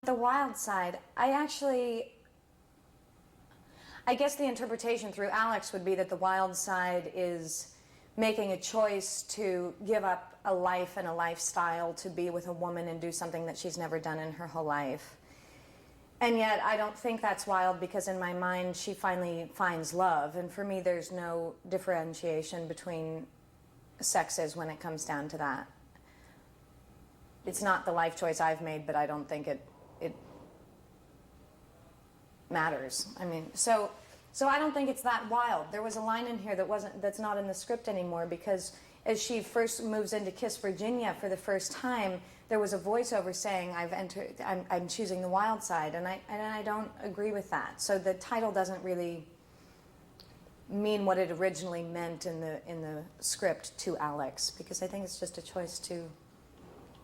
The wild side, I guess the interpretation through Alex would be that the wild side is making a choice to give up a life and a lifestyle to be with a woman and do something that she's never done in her whole life. And yet I don't think that's wild, because in my mind she finally finds love, and for me there's no differentiation between sexes when it comes down to that. It's not the life choice I've made, but I don't think it matters. I mean, so I don't think it's that wild. There was a line in here that's not in the script anymore, because as she first moves into Kiss Virginia for the first time, there was a voiceover saying, I'm choosing the wild side, and I don't agree with that. So the title doesn't really mean what it originally meant in the script to Alex, because I think it's just a choice to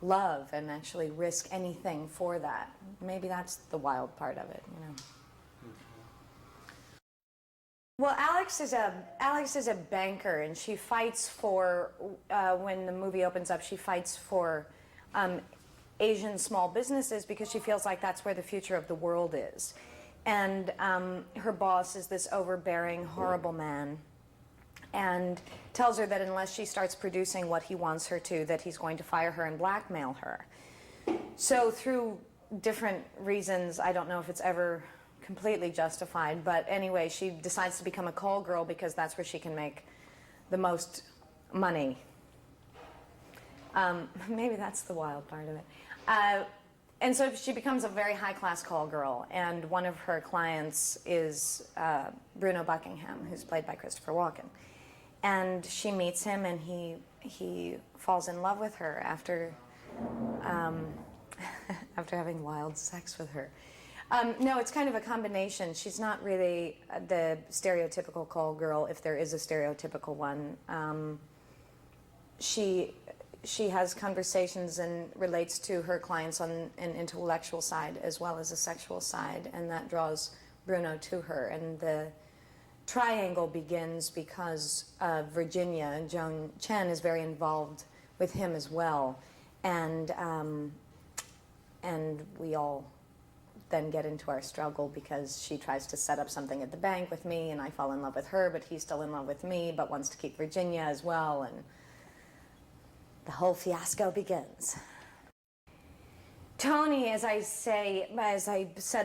love and actually risk anything for that. Maybe that's the wild part of it, you know. Well, Alex is a banker, and she fights for, when the movie opens up, she fights for Asian small businesses, because she feels like that's where the future of the world is. And her boss is this overbearing, horrible man, and tells her that unless she starts producing what he wants her to, that he's going to fire her and blackmail her. So through different reasons, I don't know if it's ever completely justified, but anyway, she decides to become a call girl, because that's where she can make the most money. Maybe that's the wild part of it. And so she becomes a very high-class call girl, and one of her clients is Bruno Buckingham, who's played by Christopher Walken. And she meets him, and he falls in love with her after after having wild sex with her. No, it's kind of a combination. She's not really the stereotypical call girl, if there is a stereotypical one. She has conversations and relates to her clients on an intellectual side as well as a sexual side, and that draws Bruno to her. And the triangle begins because Virginia, Joan Chen, is very involved with him as well, and we all then get into our struggle, because she tries to set up something at the bank with me, and I fall in love with her, but he's still in love with me, but wants to keep Virginia as well, and the whole fiasco begins. Tony, as I said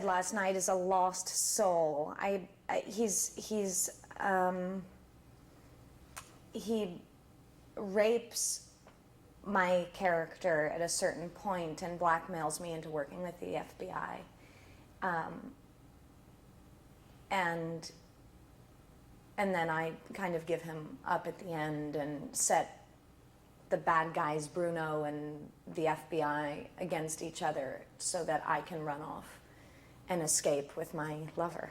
last night, is a lost soul. He rapes my character at a certain point and blackmails me into working with the FBI. And then I kind of give him up at the end and set the bad guys, Bruno and the FBI, against each other so that I can run off and escape with my lover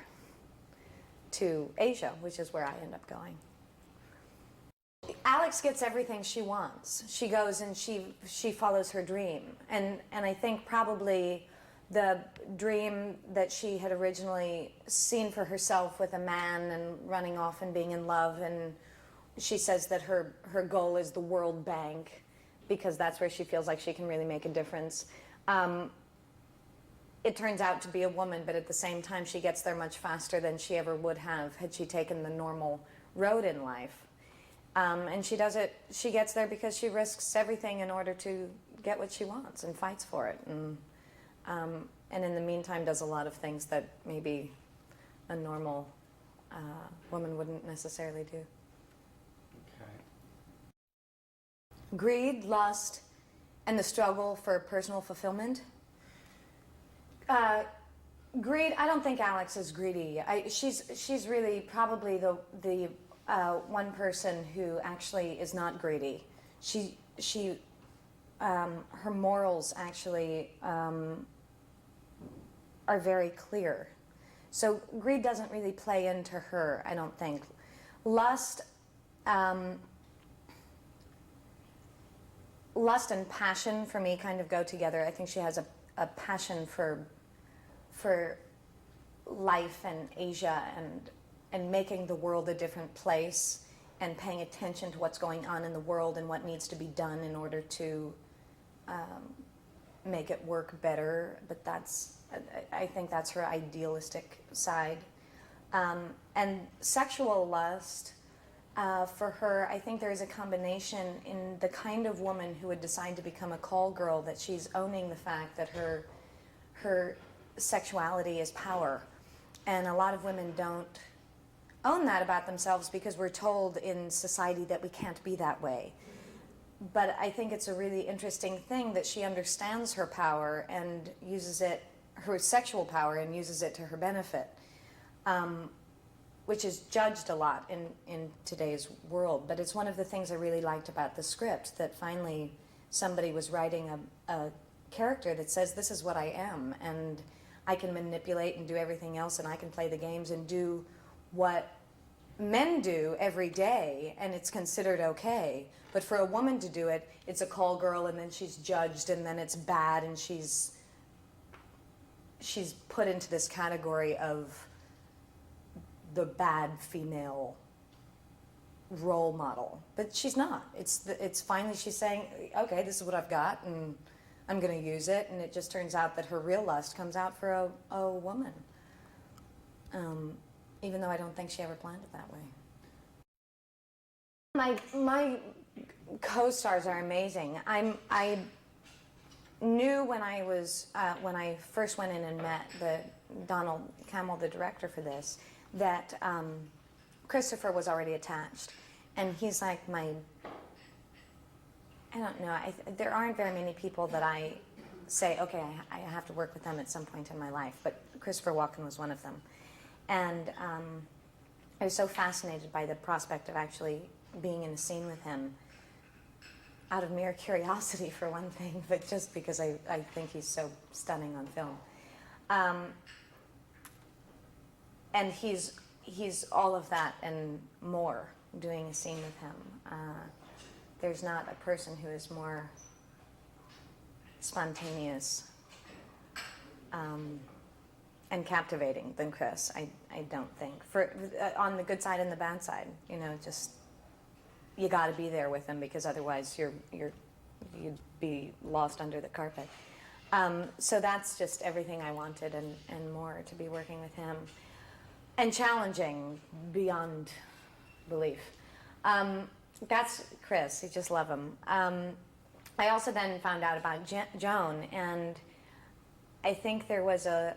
to Asia, which is where I end up going. Alex gets everything she wants. She goes and she follows her dream. And I think probably the dream that she had originally seen for herself with a man and running off and being in love, and she says that her goal is the World Bank, because that's where she feels like she can really make a difference. It turns out to be a woman, but at the same time she gets there much faster than she ever would have had she taken the normal road in life. And she gets there because she risks everything in order to get what she wants and fights for it. And in the meantime does a lot of things that maybe a normal woman wouldn't necessarily do. Okay. Greed, lust, and the struggle for personal fulfillment. Greed, I don't think Alex is greedy. She's really probably the one person who actually is not greedy. Her morals actually are very clear. So greed doesn't really play into her, I don't think. Lust and passion for me kind of go together. I think she has a passion for life and Asia and making the world a different place and paying attention to what's going on in the world and what needs to be done in order to make it work better, but I think that's her idealistic side. And sexual lust, for her, I think there is a combination in the kind of woman who would decide to become a call girl, that she's owning the fact that her sexuality is power. And a lot of women don't own that about themselves because we're told in society that we can't be that way. But I think it's a really interesting thing that she understands her power and uses it, her sexual power, and uses it to her benefit, which is judged a lot in today's world. But it's one of the things I really liked about the script, that finally somebody was writing a character that says, this is what I am, and I can manipulate and do everything else, and I can play the games and do what men do every day, and it's considered okay. But for a woman to do it, it's a call girl, and then she's judged, and then it's bad, and she's put into this category of the bad female role model. But she's not. It's finally she's saying, okay, this is what I've got, and I'm going to use it. And it just turns out that her real lust comes out for a woman. Even though I don't think she ever planned it that way. My co-stars are amazing. I knew when I first went in and met Cammell, the director for this, that Christopher was already attached, and he's like I don't know. There aren't very many people that I say, okay, I have to work with them at some point in my life, but Christopher Walken was one of them. And I was so fascinated by the prospect of actually being in a scene with him, out of mere curiosity for one thing, but just because I think he's so stunning on film. And he's all of that and more, doing a scene with him. There's not a person who is more spontaneous and captivating than Chris. I don't think. On the good side and the bad side, just you got to be there with him, because otherwise you'd be lost under the carpet. So that's just everything I wanted and more, to be working with him. And challenging beyond belief. That's Chris. You just love him. I also then found out about Joan, and I think there was a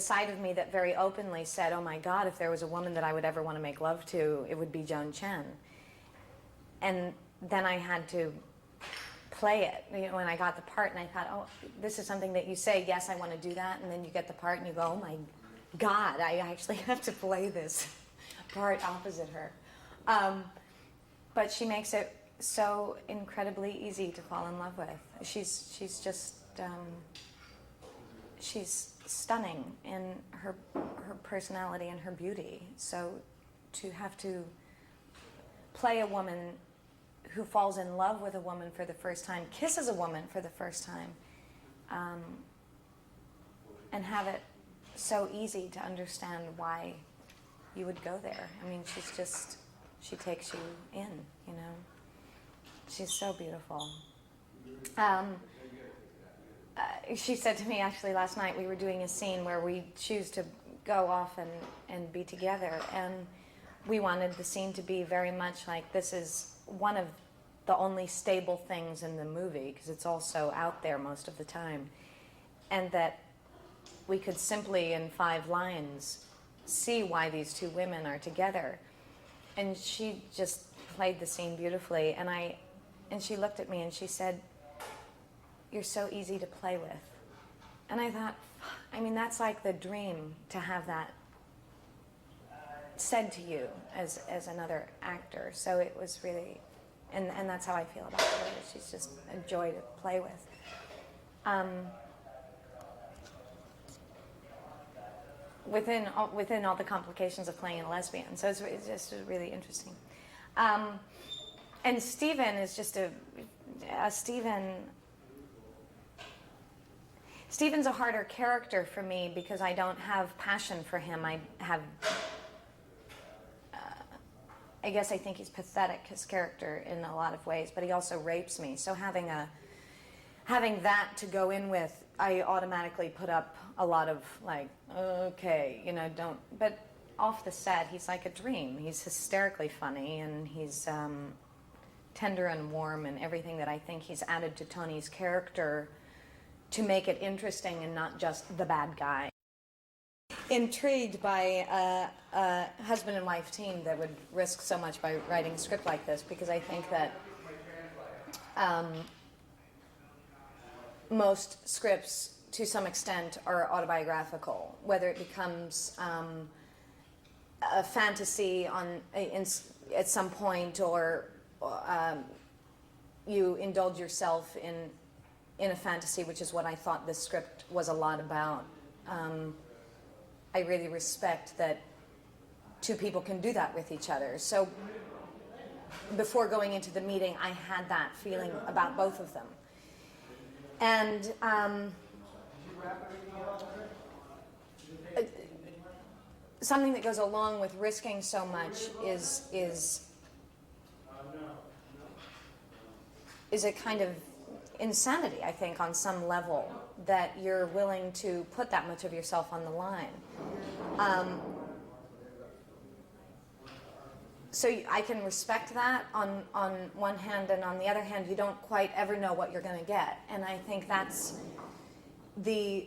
side of me that very openly said, oh my God, if there was a woman that I would ever want to make love to, it would be Joan Chen. And then I had to play it when I got the part, and I thought, oh, this is something that you say, yes, I want to do that, and then you get the part and you go, oh my God, I actually have to play this part opposite her. But she makes it so incredibly easy to fall in love with. She's just she's stunning in her personality and her beauty. So to have to play a woman who falls in love with a woman for the first time, kisses a woman for the first time, and have it so easy to understand why you would go there. I mean, she takes you in, She's so beautiful. She said to me, actually, last night, we were doing a scene where we choose to go off and be together, and we wanted the scene to be very much like, this is one of the only stable things in the movie, because it's also out there most of the time, and that we could simply, in 5 lines, see why these two women are together. And she just played the scene beautifully, and she looked at me and she said, you're so easy to play with. And I thought, I mean, that's like the dream, to have that said to you as another actor. So it was really, and that's how I feel about her. She's just a joy to play with. Within all the complications of playing a lesbian. So it's just really interesting. And Stephen is just Stephen's a harder character for me because I don't have passion for him. I guess I think he's pathetic, his character, in a lot of ways, but he also rapes me. So having having that to go in with, I automatically put up a lot of like, okay, you know, don't. But off the set, he's like a dream. He's hysterically funny, and he's tender and warm, and everything that I think he's added to Tony's character to make it interesting and not just the bad guy. Intrigued by a husband and wife team that would risk so much by writing a script like this, because I think that most scripts to some extent are autobiographical, whether it becomes a fantasy at some point, or you indulge yourself in a fantasy, which is what I thought this script was a lot about. I really respect that two people can do that with each other. So before going into the meeting, I had that feeling about both of them. And something that goes along with risking so much is a kind of insanity, I think, on some level, that you're willing to put that much of yourself on the line. So I can respect that on one hand, and on the other hand, you don't quite ever know what you're going to get. And I think that's the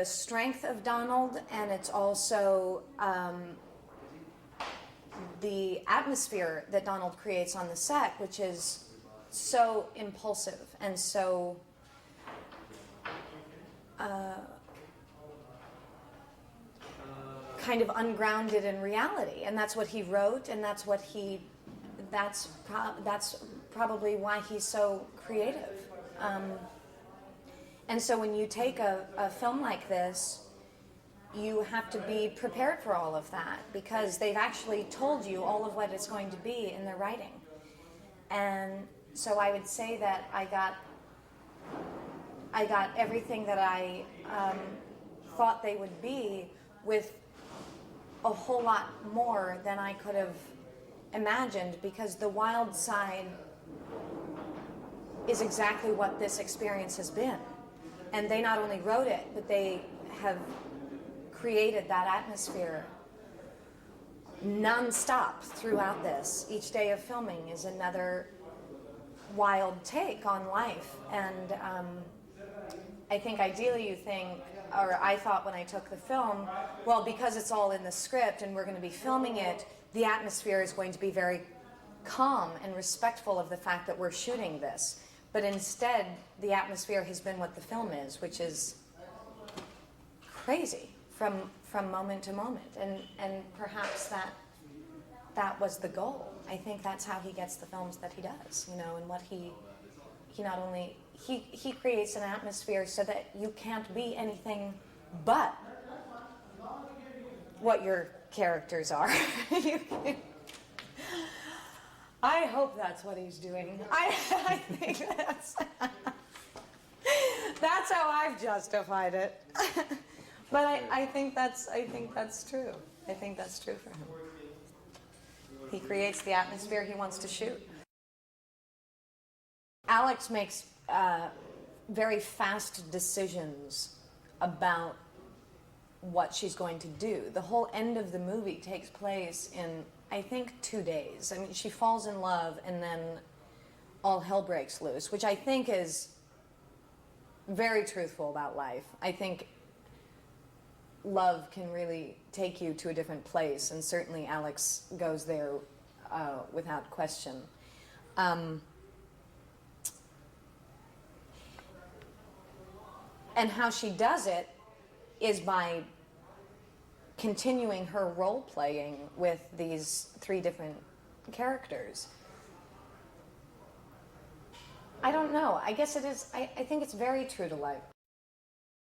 strength of Donald, and it's also the atmosphere that Donald creates on the set, which is so impulsive and so kind of ungrounded in reality. And that's what he wrote, and that's probably why he's so creative. And so when you take a film like this, you have to be prepared for all of that, because they've actually told you all of what it's going to be in their writing. And so I would say that I got everything that I thought they would be, with a whole lot more than I could have imagined, because the wild side is exactly what this experience has been. And they not only wrote it, but they have created that atmosphere non-stop throughout this. Each day of filming is another wild take on life. And I think ideally you think, or I thought when I took the film, well, because it's all in the script and we're going to be filming it, the atmosphere is going to be very calm and respectful of the fact that we're shooting this. But instead, the atmosphere has been what the film is, which is crazy from moment to moment. And perhaps that was the goal. I think that's how he gets the films that he does, you know, and what he not only, he creates an atmosphere so that you can't be anything but what your characters are. I hope that's what he's doing. I think that's how I've justified it. But I think that's true. I think that's true for him. He creates the atmosphere he wants to shoot. Alex makes very fast decisions about what she's going to do. The whole end of the movie takes place in, I think, 2 days. I mean, she falls in love and then all hell breaks loose, which I think is very truthful about life. I think love can really take you to a different place, and certainly Alex goes there without question. And how she does it is by continuing her role playing with these 3 different characters. I don't know. I guess it is. I think it's very true to life.